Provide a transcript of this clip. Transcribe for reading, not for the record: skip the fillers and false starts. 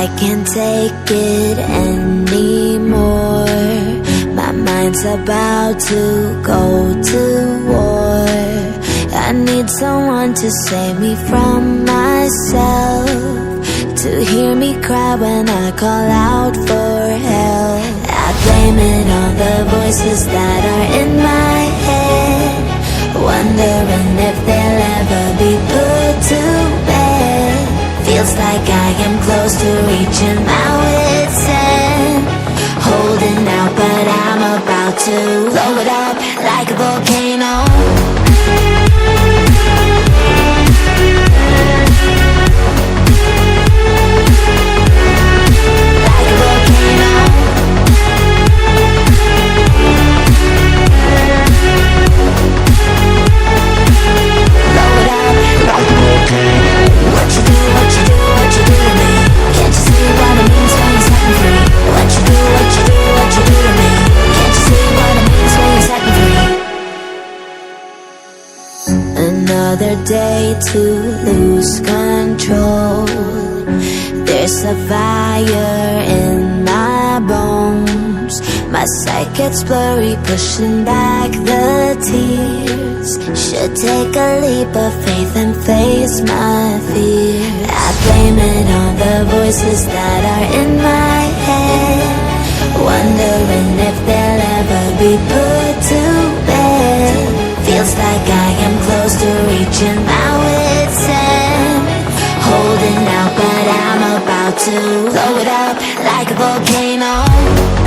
I can't take it anymore. My mind's about to go to war. I need someone to save me from myself, to hear me cry when I call out for help. I blame it on the voices that are in my head, wondering if they'll ever be put to bed. Feels like I am close to reaching my wit's end, holding out but I'm about to blow it up like a volcano. Another day to lose control. There's a fire in my bones. My sight gets blurry, pushing back the tears. Should take a leap of faith and face my fear. I blame it on the voices that are in my head, wondering if they'll ever be put to bed. Feels like I am close to reaching my wit's end, holding out but I'm about to blow it up like a volcano.